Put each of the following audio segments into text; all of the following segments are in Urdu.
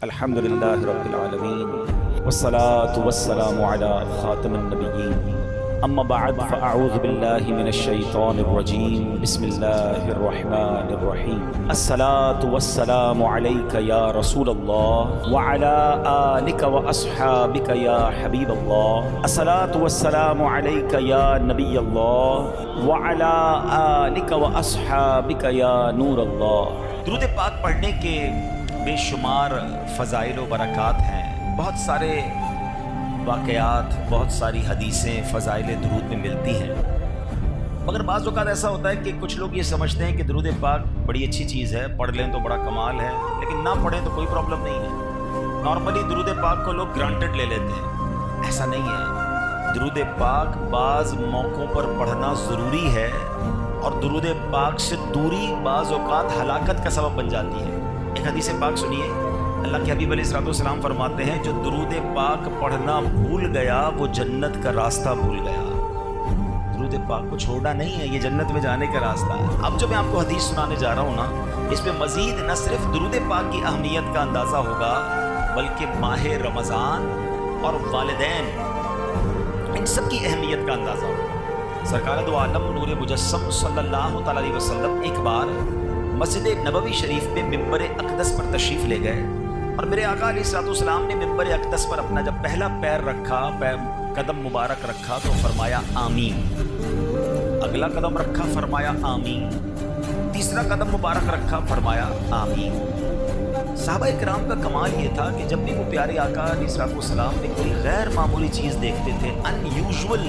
الحمدللہ رب العالمین والصلاة والسلام علی خاتم النبیین اما بعد فاعوذ باللہ من الشیطان الرجیم بسم اللہ الرحمن الرحیم الصلاة والسلام علیک یا رسول اللہ وعلی آلک واصحابک یا حبیب اللہ الصلاة والسلام علیک یا نبی اللہ وعلی آلک واصحابک یا نور اللہ۔ درود پاک پڑھنے کے بے شمار فضائل و برکات ہیں، بہت سارے واقعات، بہت ساری حدیثیں فضائل درود میں ملتی ہیں، مگر بعض اوقات ایسا ہوتا ہے کہ کچھ لوگ یہ سمجھتے ہیں کہ درود پاک بڑی اچھی چیز ہے، پڑھ لیں تو بڑا کمال ہے، لیکن نہ پڑھیں تو کوئی پرابلم نہیں ہے۔ نارملی درود پاک کو لوگ گرانٹڈ لے لیتے ہیں، ایسا نہیں ہے۔ درود پاک بعض موقعوں پر پڑھنا ضروری ہے، اور درود پاک سے دوری بعض اوقات ہلاکت کا سبب بن جاتی ہے۔ ایک حدیث پاک سنیے، اللہ کے حبیب علیہ الصلوۃ والسلام فرماتے ہیں جو درود پاک پڑھنا بھول گیا وہ جنت کا راستہ بھول گیا۔ درود پاک کو چھوڑنا نہیں ہے، یہ جنت میں جانے کا راستہ ہے۔ اب جو میں آپ کو حدیث سنانے جا رہا ہوں نا، اس میں مزید نہ صرف درود پاک کی اہمیت کا اندازہ ہوگا، بلکہ ماہ رمضان اور والدین، ان سب کی اہمیت کا اندازہ ہوگا۔ سرکار دو عالم نور مجسم صلی اللہ تعالی علیہ وسلم ایک بار مسجد نبوی شریف میں ممبر اقدس پر تشریف لے گئے، اور میرے آقا علیہ الصلوۃ والسلام نے ممبر اقدس پر اپنا جب پہلا پیر رکھا، قدم مبارک رکھا تو فرمایا آمین، اگلا قدم رکھا فرمایا آمین، تیسرا قدم مبارک رکھا فرمایا آمین۔ صحابہ کرام کا کمال یہ تھا کہ جب بھی وہ پیارے آقا علیہ الصلوۃ والسلام نے کوئی غیر معمولی چیز دیکھتے تھے، ان یوزول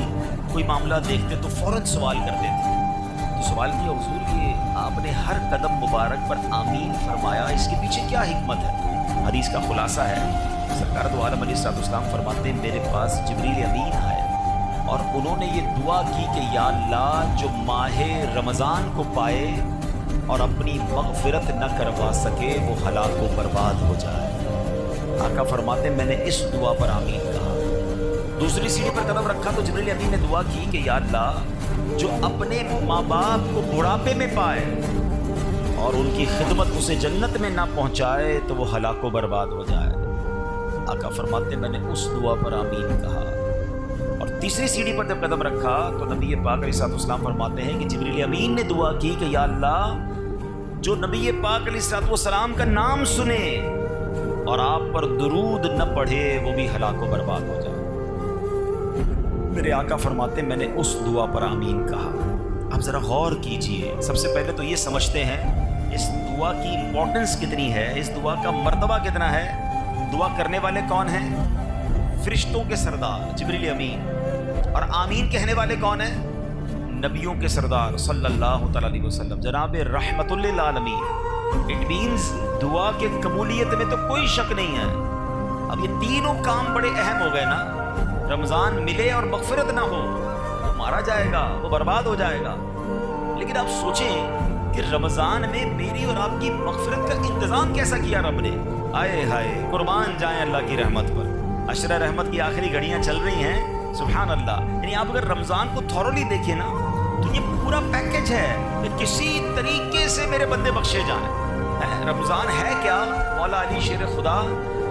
کوئی معاملہ دیکھتے تو فوراً سوال کرتے تھے۔ تو سوال کیا حضور کہ آپ نے ہر قدم مبارک پر آمین فرمایا، اس کے پیچھے کیا حکمت ہے؟ حدیث کا خلاصہ ہے، سرکار دو عالم علیہ الصلوۃ والسلام فرماتے ہیں میرے پاس جبریل امین آئے اور انہوں نے یہ دعا کی کہ یا اللہ جو ماہ رمضان کو پائے اور اپنی مغفرت نہ کروا سکے وہ ہلاک و برباد ہو جائے۔ آقا فرماتے ہیں میں نے اس دعا پر آمین کہا۔ دوسری سیڑھی پر قدم رکھا تو جبریل امین نے دعا کی کہ یا اللہ جو اپنے ماں باپ کو بڑھاپے میں پائے اور ان کی خدمت اسے جنت میں نہ پہنچائے تو وہ ہلاک و برباد ہو جائے۔ آقا فرماتے میں نے اس دعا پر آمین کہا۔ اور تیسری سیڑھی پر جب قدم رکھا تو نبی پاک علیہ الصلوۃ والسلام فرماتے ہیں کہ جبریل امین نے دعا کی کہ یا اللہ جو نبی پاک علیہ الصلوۃ والسلام کا نام سنے اور آپ پر درود نہ پڑھے وہ بھی ہلاک و برباد ہو جائے۔ میرے آقا فرماتے ہیں میں نے اس دعا پر آمین کہا۔ اب ذرا غور کیجئے، سب سے پہلے تو یہ سمجھتے ہیں اس دعا کی امپورٹنس کتنی ہے، اس دعا کا مرتبہ کتنا ہے۔ دعا کرنے والے کون ہیں؟ فرشتوں کے سردار جبریل امین، اور آمین کہنے والے کون ہیں؟ نبیوں کے سردار صلی اللہ تعالی علیہ وسلم، جناب رحمت للعالمین۔ اٹ مینز دعا کے قبولیت میں تو کوئی شک نہیں ہے۔ اب یہ تینوں کام بڑے اہم ہو گئے نا، رمضان ملے اور مغفرت نہ ہو وہ مارا جائے گا، وہ برباد ہو جائے گا۔ لیکن آپ سوچیں کہ رمضان میں میری اور آپ کی مغفرت کا انتظام کیسا کیا رب نے۔ آئے ہائے، قربان جائیں اللہ کی رحمت پر۔ عشرہ رحمت کی آخری گھڑیاں چل رہی ہیں، سبحان اللہ۔ یعنی آپ اگر رمضان کو تھورولی دیکھیں نا تو یہ پورا پیکج ہے کہ کسی طریقے سے میرے بندے بخشے جائیں۔ رمضان ہے کیا؟ مولا علی شیر خدا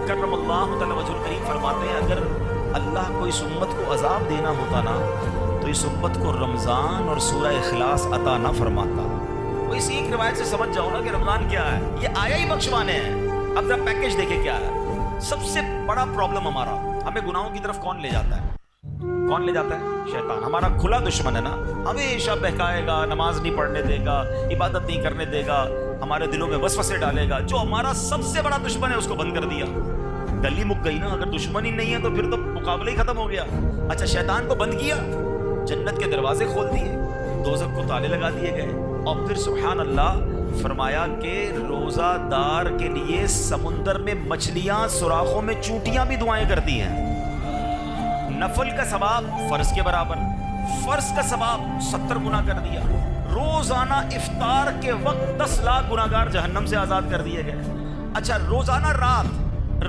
کرم اللہ تعالی وجہ الکریم فرماتے ہیں اگر اللہ کو اس امت کو عذاب دینا ہوتا نا تو اس امت کو رمضان اور سورہ اخلاص عطا نہ فرماتا۔ وہ اسی ایک روایت سے سمجھ جاؤ نا کہ رمضان کیا ہے، یہ آیا ہی بخشوانے ہیں۔ اب ذرا پیکج دیکھیں کیا ہے۔ سب سے بڑا پرابلم ہمارا، ہمیں گناہوں کی طرف کون لے جاتا ہے؟ کون لے جاتا ہے؟ شیطان، ہمارا کھلا دشمن ہے نا، ہمیشہ بہکائے گا، نماز نہیں پڑھنے دے گا، عبادت نہیں کرنے دے گا، ہمارے دلوں میں وسوسے ڈالے گا۔ جو ہمارا سب سے بڑا دشمن ہے اس کو بند کر دیا، گلی مک گئی نا۔ اگر دشمن ہی نہیں ہے تو پھر تو مقابلہ ہی ختم ہو گیا۔ اچھا شیطان کو بند کیا، جنت کے دروازے کھول دیے، دوزخ کو تالے لگا دیے گئے، اور پھر سبحان اللہ فرمایا کہ روزہ دار کے لیے سمندر میں مچھلیاں سوراخوں میں چونٹیاں بھی دعائیں کرتی ہیں۔ نفل کا ثواب فرض کے برابر، فرض کا ثواب 70 گنا کر دیا۔ روزانہ افطار کے وقت 10 لاکھ گناہگار جہنم سے آزاد کر دیے گئے۔ اچھا روزانہ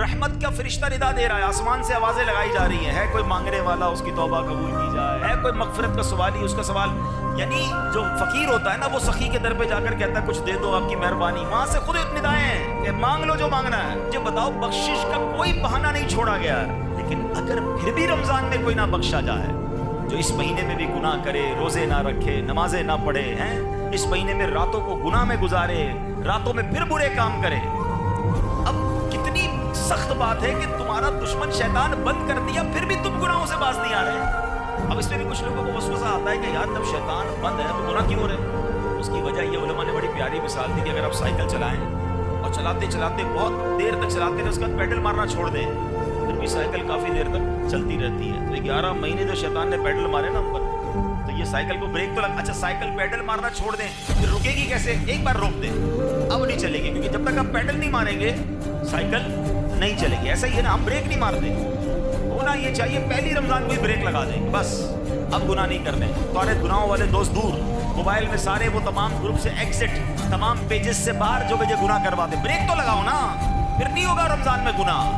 رحمت کا فرشتہ ندا دے رہا ہے، آسمان سے آوازیں لگائی جا رہی ہیں، ہے کوئی مانگنے والا اس کی توبہ قبول کی جائے، ہے کوئی مغفرت کا سوالی اس کا سوال. یعنی جو فقیر ہوتا ہے نا وہ سخی کے در پہ جا کر کہتا ہے کچھ دے دو آپ کی مہربانی، وہاں سے خود ندائیں ہیں کہ مانگ لو جو مانگنا ہے. مجھے بتاؤ بخشش کا کوئی بہانہ نہیں چھوڑا گیا ہے. لیکن اگر پھر بھی رمضان میں کوئی نہ بخشا جائے، جو اس مہینے میں بھی گناہ کرے، روزے نہ رکھے، نمازیں نہ پڑھے ہیں، اس مہینے میں راتوں کو گناہ میں گزارے، راتوں میں پھر برے کام کرے. اب کتنی سخت بات ہے کہ تمہارا دشمن شیطان بند کر دیا پھر بھی تم گناہوں سے باز نہیں آ رہے. اب اس میں بھی کچھ لوگوں کو وسوسہ آتا ہے کہ یار جب شیطان بند ہے تو گناہ کیوں ہو رہے؟ اس کی وجہ یہ علماء نے بڑی پیاری مثال دی کہ اگر آپ سائیکل چلائیں اور چلاتے چلاتے بہت دیر تک چلاتے ہیں اس کے بعد پیڈل مارنا چھوڑ دیں، پھر بھی سائیکل کافی دیر تک چلتی رہتی ہے. تو 11 مہینے جو شیطان نے پیڈل مارے نا ہم پر، تو یہ سائیکل کو بریک تو لگ، اچھا سائیکل پیڈل مارنا چھوڑ دیں پھر رکے گی کیسے؟ ایک بار روک دیں، اب نہیں چلے گی، کیونکہ جب تک آپ پیڈل نہیں ماریں گے سائیکل نہیں چلے گی. ایسا ہی ہے نا، ہم بریک نہیں مارتے، ہونا یہ چاہیے پہلی رمضان کو ہی بریک لگا دیں بس، اب گناہ نہیں کرنے. تمہارے گناہوں والے دوست دور، موبائل میں سارے وہ تمام گروپ سے ایگزٹ، تمام پیجز سے باہر جو مجھے گناہ کرواتے. بریک تو لگاؤ نا، پھر نہیں ہوگا رمضان میں گناہ.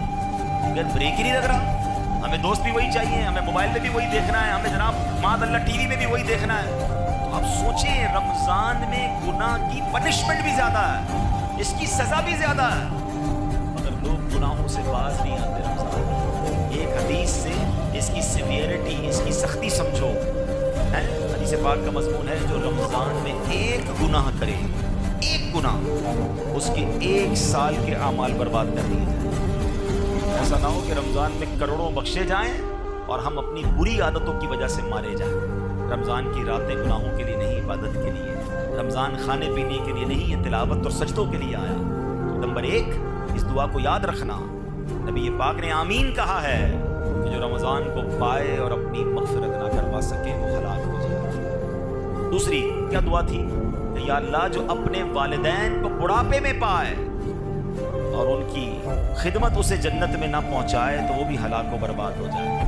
اگر بریک ہی نہیں لگ رہا، ہمیں دوست بھی وہی چاہیے، ہمیں موبائل میں بھی وہی دیکھنا ہے، ہمیں جناب معاذ اللہ ٹی وی میں بھی وہی دیکھنا ہے. تو اب سوچیں رمضان میں گناہ کی پنشمنٹ بھی زیادہ ہے، اس کی سزا بھی زیادہ ہے، مگر لوگ گناہوں سے باز نہیں آتے. رمضان ایک حدیث سے اس کی سیویرٹی، اس کی سختی سمجھو. حدیث پاک کا مضمون ہے جو رمضان میں ایک گناہ کرے، ایک گناہ، اس کے 1 سال کے اعمال برباد کر دیے جائیں. ایسا نہ ہو کہ رمضان میں کروڑوں بخشے جائیں اور ہم اپنی بری عادتوں کی وجہ سے مارے جائیں. رمضان کی راتیں گناہوں کے لیے نہیں، عبادت کے لیے. رمضان کھانے پینے کے لیے نہیں، یہ تلاوت اور سجدوں کے لیے آیا. نمبر 1 اس دعا کو یاد رکھنا، نبی پاک نے آمین کہا ہے کہ جو رمضان کو پائے اور اپنی مغفرت نہ کروا سکے وہ ہلاک ہو جائے. دوسری کیا دعا تھی کہ یا اللہ جو اپنے والدین کو بڑھاپے میں پائے اور ان کی خدمت اسے جنت میں نہ پہنچائے تو وہ بھی ہلاک و برباد ہو جائے.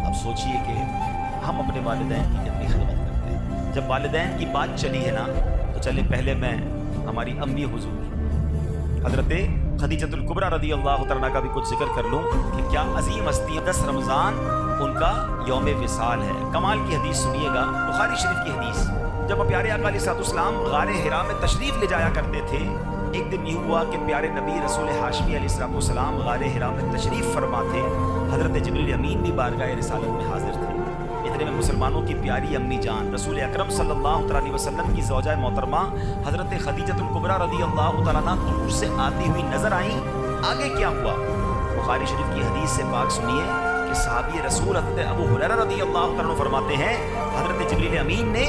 اب سوچئے کہ ہم اپنے والدین کی کتنی خدمت کرتے ہیں. جب والدین کی بات چلی ہے نا تو چلے پہلے میں ہماری امی حضور حضرت خدیجۃ الکبریٰ رضی اللہ تعالیٰ کا بھی کچھ ذکر کر لوں کہ کیا عظیم ہستی ہے. 10 رمضان ان کا یوم وصال ہے. کمال کی حدیث سنیے گا، بخاری شریف کی حدیث. جب پیارے آقا علیہ السلام غار حرا میں تشریف لے جایا کرتے تھے، ایک دن یہ ہوا کہ پیارے نبی رسول ہاشمی علیہ السلام غار حرا میں تشریف فرما تھے. حضرت جبریل امین بھی بارگاہ رسالت میں حاضر تھے. اتنے میں مسلمانوں کی پیاری امی جان رسول اکرم صلی اللہ علیہ وسلم کی زوجہ محترمہ حضرت خدیجۃ الکبریٰ رضی اللہ تعالیٰ عنہ دور سے آتی ہوئی نظر آئیں. آگے کیا ہوا؟ بخاری شریف کی حدیث سے پاک سنیے کہ صحابی رسول حضرت ابو ہریرہ رضی اللہ تعالیٰ عنہ فرماتے ہیں حضرت جبریل امین نے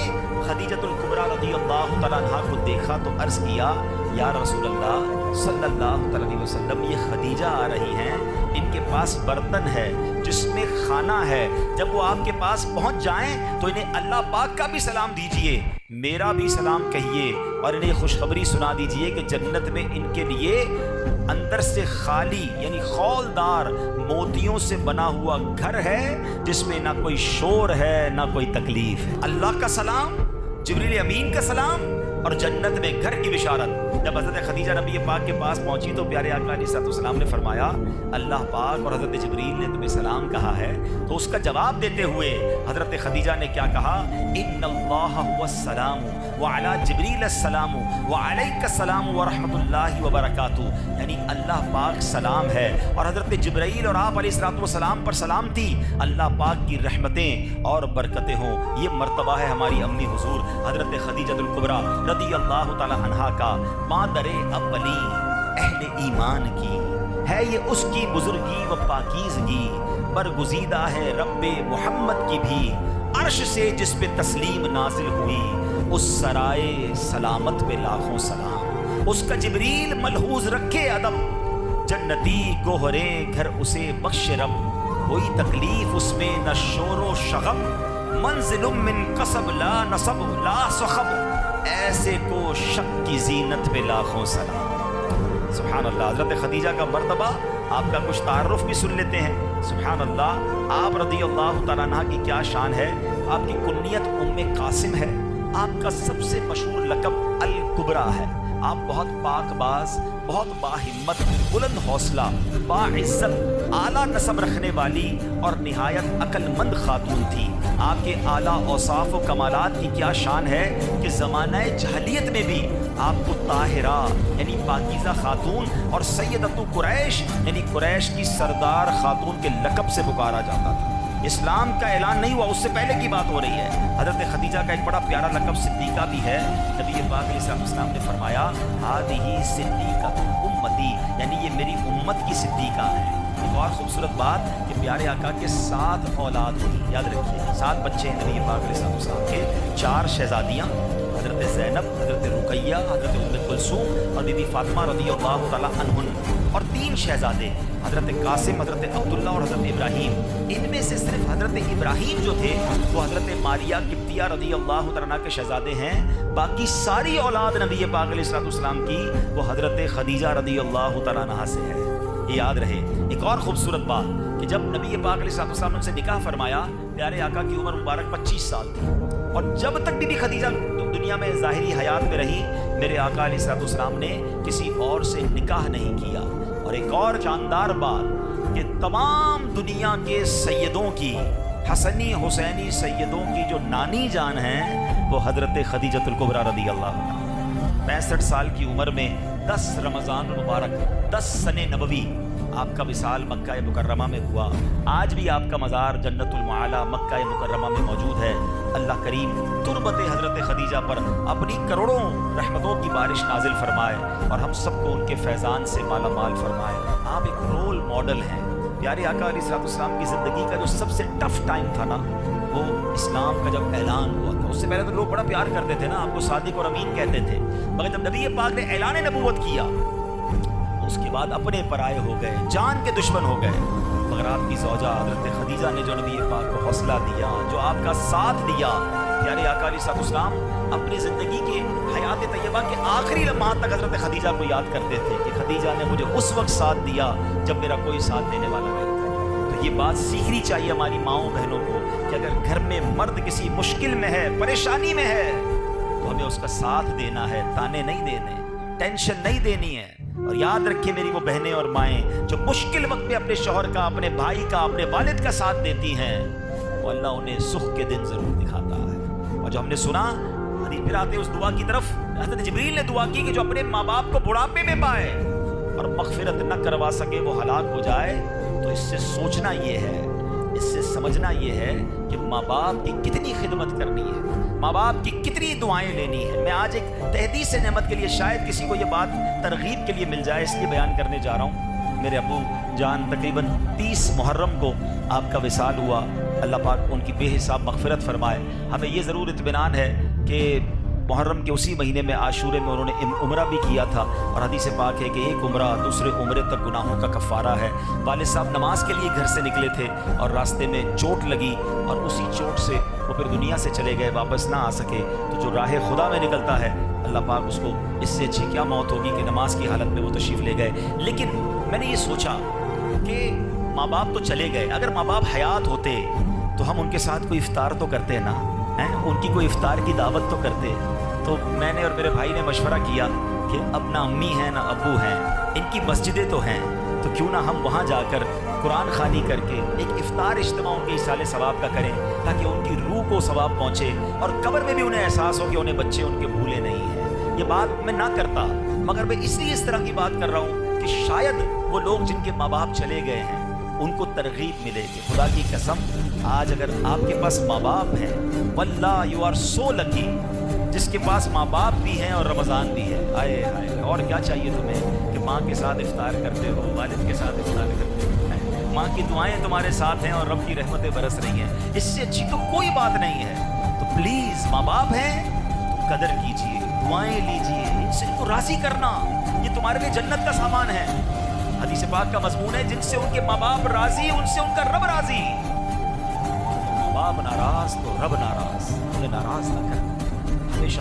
خدیجۃ الکبریٰ رضی اللہ تعالیٰ عنہ کو دیکھا تو عرض کیا یا رسول اللہ صلی اللہ علیہ وسلم، یہ خدیجہ آ رہی ہیں، ان کے پاس برتن ہے جس میں کھانا ہے، جب وہ آپ کے پاس پہنچ جائیں تو انہیں اللہ پاک کا بھی سلام دیجئے، میرا بھی سلام کہیے، اور انہیں خوشخبری سنا دیجئے کہ جنت میں ان کے لیے اندر سے خالی یعنی خولدار موتیوں سے بنا ہوا گھر ہے جس میں نہ کوئی شور ہے نہ کوئی تکلیف ہے. اللہ کا سلام، جبریل امین کا سلام اور جنت میں گھر کی بشارت. جب حضرت خدیجہ نبی پاک کے پاس پہنچی تو پیارے آقا علیہ السلام نے فرمایا اللہ پاک اور حضرت جبریل نے تمہیں سلام کہا ہے. تو اس کا جواب دیتے ہوئے حضرت خدیجہ نے کیا کہا؟ ان اللہ هو السلام وعلی جبریل السلام وعلیک السلام ورحمۃ اللہ وبرکاتہ. یعنی اللہ پاک سلام ہے اور حضرت جبرائیل اور آپ علیہ السلام پر سلامتی، اللہ پاک کی رحمتیں اور برکتیں ہوں. یہ مرتبہ ہے ہماری امی حضور حضرت خدیجۃ الکبریٰ رضی اللہ تعالی عنہا کا. مادر اولی اہل ایمان کی ہے یہ اس کی بزرگی و پاکیزگی، برگزیدہ ہے رب محمد کی بھی، عرش سے جس پہ تسلیم نازل ہوئی، اس سرائے سلامت پہ لاکھوں سلام. اس کا جبریل ملحوظ رکھے ادب، جنتی گوہرے گھر اسے بخش رب، کوئی تکلیف اس میں نہ شور و شغب، منزل من قصب لا نصب لا صخب، ایسے کو شک کی زینت پہ لاکھوں سلام. سبحان اللہ. حضرت خدیجہ کا مرتبہ آپ کا کچھ تعارف بھی سن لیتے ہیں. سبحان اللہ. آپ رضی اللہ تعالیٰ عنہ کی کیا شان ہے. آپ کی کنیت ام قاسم ہے، آپ کا سب سے مشہور لقب الکبریٰ ہے. آپ بہت پاک باز، بہت باہمت، بلند حوصلہ، باعزت، اعلیٰ نسب رکھنے والی اور نہایت عقل مند خاتون تھی۔ آپ کے اعلیٰ اوصاف و کمالات کی کیا شان ہے کہ زمانہ جاہلیت میں بھی آپ کو طاہرہ یعنی پاکیزہ خاتون اور سیدۃ قریش یعنی قریش کی سردار خاتون کے لقب سے پکارا جاتا تھا۔ اسلام کا اعلان نہیں ہوا، اس سے پہلے کی بات ہو رہی ہے۔ حضرت خدیجہ کا ایک بڑا پیارا لقب صدیقہ بھی ہے۔ نبی پاک علیہ السلام نے فرمایا ہذہ صدیقہ امتی، یعنی یہ میری امت کی صدیقہ ہے۔ ایک اور خوبصورت بات کہ پیارے آقا کے 7 اولاد ہوئی، یاد رکھیے 7 بچے ہیں نبی پاک علیہ السلام کے، 4 شہزادیاں، حضرت زینب، حضرت رقیہ، حضرت ام کلثوم اور بی بی فاطمہ رضی اللہ تعالی عنہن، اور 3 شہزادے حضرت قاسم، حضرت عبداللہ اور حضرت ابراہیم۔ ان میں سے صرف حضرت ابراہیم جو تھے وہ حضرت ماریہ قبطیہ رضی اللہ تعالیٰ عنہ کے شہزادے ہیں۔ باقی ساری اولاد نبی پاک علیہ السلام کی وہ حضرت خدیجہ رضی اللہ تعالیٰ عنہ سے ہے۔ یہ یاد رہے۔ ایک اور خوبصورت بات کہ جب نبی پاک علیہ السلام نے ان سے نکاح فرمایا، پیارے آقا کی عمر مبارک 25 سال تھی، اور جب تک بی بی خدیجہ دنیا میں ظاہری حیات میں رہی، میرے آقا علیہ السلام نے کسی اور سے نکاح نہیں کیا۔ اور ایک اور شاندار بات کہ تمام دنیا کے سیدوں کی، حسنی حسینی سیدوں کی جو نانی جان ہیں وہ حضرت خدیجۃ الکبریٰ رضی اللہ عنہا۔ 65 سال کی عمر میں 10 رمضان المبارک 10 سن نبوی آپ کا وصال مکہ مکرمہ میں ہوا۔ آج بھی آپ کا مزار جنت المعالی مکہ مکرمہ میں موجود ہے۔ اللہ کریم تربت حضرت خدیجہ پر اپنی کروڑوں رحمتوں کی بارش نازل فرمائے اور ہم سب کو ان کے فیضان سے مالا مال فرمائے۔ آپ ایک رول ماڈل ہیں۔ پیارے آقا علیہ السلام کی زندگی کا جو سب سے ٹف ٹائم تھا نا، وہ اسلام کا جب اعلان ہوا تھا۔ اس سے پہلے تو لوگ بڑا پیار کرتے تھے نا، آپ کو صادق اور امین کہتے تھے، مگر جب نبی پاک نے اعلان نبوت کیا اس کے بعد اپنے پرائے ہو گئے، جان کے دشمن ہو گئے۔ مگر آپ کی زوجہ حضرت خدیجہ نے جو نبی پاک کو حوصلہ دیا، جو آپ کا ساتھ دیا، پیارے آقا علیہ السلام اپنی زندگی کے حیات طیبہ کے آخری لمحات تک حضرت خدیجہ کو یاد کرتے تھے کہ خدیجہ نے مجھے اس وقت ساتھ دیا جب میرا کوئی ساتھ دینے والا نہیں تھا۔ تو یہ بات سیکھنی چاہیے ہماری ماؤں بہنوں کو کہ اگر گھر میں مرد کسی مشکل میں ہے، پریشانی میں ہے، تو ہمیں اس کا ساتھ دینا ہے، تانے نہیں دینے، ٹینشن نہیں دینی ہے۔ اور یاد رکھیں میری وہ بہنیں اور مائیں جو مشکل وقت میں اپنے شوہر کا، اپنے بھائی کا، اپنے والد کا ساتھ دیتی ہیں، وہ اللہ انہیں سکھ کے دن ضرور دکھاتا ہے۔ اور جو ہم نے سنا، حدیث پھر آتے اس دعا کی طرف، حضرت جبریل نے دعا کی کہ جو اپنے ماں باپ کو بڑھاپے میں پائے اور مغفرت نہ کروا سکے وہ ہلاک ہو جائے، تو اس سے سوچنا یہ ہے، اس سے سمجھنا یہ ہے کہ ماں باپ کی کتنی خدمت کرنی ہے، ماں باپ کی کتنی دعائیں لینی ہے۔ میں آج ایک تحدیث نعمت کے لیے شاید کسی کو یہ بات ترغیب کے لیے مل جائے، اس لیے بیان کرنے جا رہا ہوں۔ میرے ابو جان تقریباً 30 محرم کو آپ کا وصال ہوا، اللہ پاک ان کی بے حساب مغفرت فرمائے۔ ہمیں یہ ضرور اطمینان ہے کہ محرم کے اسی مہینے میں عاشورے میں انہوں نے عمرہ بھی کیا تھا، اور حدیث پاک ہے کہ ایک عمرہ دوسرے عمرے تک گناہوں کا کفارہ ہے۔ والد صاحب نماز کے لیے گھر سے نکلے تھے اور راستے میں چوٹ لگی، اور اسی چوٹ سے وہ پھر دنیا سے چلے گئے، واپس نہ آ سکے۔ تو جو راہ خدا میں نکلتا ہے، اللہ پاک اس کو اس سے اچھی کیا موت ہوگی کہ نماز کی حالت میں وہ تشریف لے گئے۔ لیکن میں نے یہ سوچا کہ ماں باپ تو چلے گئے، اگر ماں باپ حیات ہوتے تو ہم ان کے ساتھ کوئی افطار تو کرتے نا، ان کی کوئی افطار کی دعوت تو کرتے۔ تو میں نے اور میرے بھائی نے مشورہ کیا کہ اب نہ امی ہیں نہ ابو ہیں، ان کی مسجدیں تو ہیں، تو کیوں نہ ہم وہاں جا کر قرآن خوانی کر کے ایک افطار اجتماع ان کے ایصال ثواب کا کریں، تاکہ ان کی روح کو ثواب پہنچے اور قبر میں بھی انہیں احساس ہو کہ انہیں بچے ان کے بھولے نہیں ہیں۔ یہ بات میں نہ کرتا، مگر میں اس لیے اس طرح کی بات کر رہا ہوں کہ شاید وہ لوگ جن کے ماں باپ چلے گئے ہیں ان کو ترغیب ملے کہ خدا کی قسم آج اگر آپ کے پاس ماں باپ ہیں، واللہ یو آر سو لکی، جس کے پاس ماں باپ بھی ہیں اور رمضان بھی ہے۔ آئے ہائے، اور کیا چاہیے تمہیں کہ ماں کے ساتھ افطار کرتے ہو، والد کے ساتھ افطار کرتے ہو، ماں کی دعائیں تمہارے ساتھ ہیں اور رب کی رحمتیں برس رہی ہیں، اس سے اچھی تو کوئی بات نہیں ہے۔ تو پلیز ماں باپ ہیں تو قدر کیجئے، دعائیں لیجئے، ان سے ان کو راضی کرنا، یہ تمہارے لیے جنت کا سامان ہے۔ حدیث پاک کا مضمون ہے جن سے ان کے ماں باپ راضی ان سے ان کا رب راضی۔ ماں باپ ناراض تو رب ناراض، انہیں ناراض نہ کرنا، ہمیشہ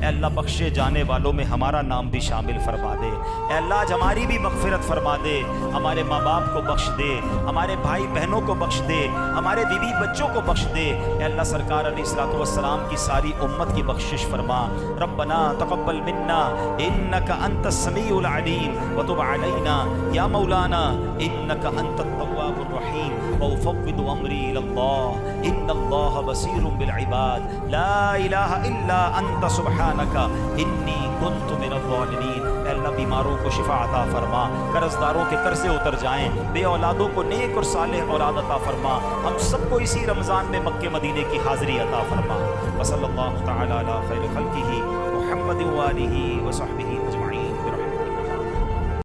اے اللہ بخشے جانے والوں میں ہمارا نام بھی شامل فرما دے۔ اے اللہ آج ہماری بھی مغفرت فرما دے، ہمارے ماں باپ کو بخش دے، ہمارے بھائی بہنوں کو بخش دے، ہمارے بیوی بچوں کو بخش دے۔ اے اللہ سرکار علیہ الصلوۃ والسلام کی ساری امت کی بخشش فرما۔ ربنا تقبل منا انک انت السمیع العلیم وتب علینا یا مولانا انک انت التواب الرحیم وافوض امری الی اللہ ان اللہ بصیر بالعباد لا الہ الا انت سبحانک انی کنت من الظالمین۔ اے اللہ بیماروں کو شفا عطا فرما، قرض داروں کے قرضے اتر جائیں، بے اولادوں کو نیک اور صالح اولاد عطا فرما، ہم سب کو اسی رمضان میں مکہ مدینے کی حاضری عطا فرما۔ وصلی اللہ تعالی علی خیر خلقہ محمد وآلہ وصحبہ اجمعین برحمتہ۔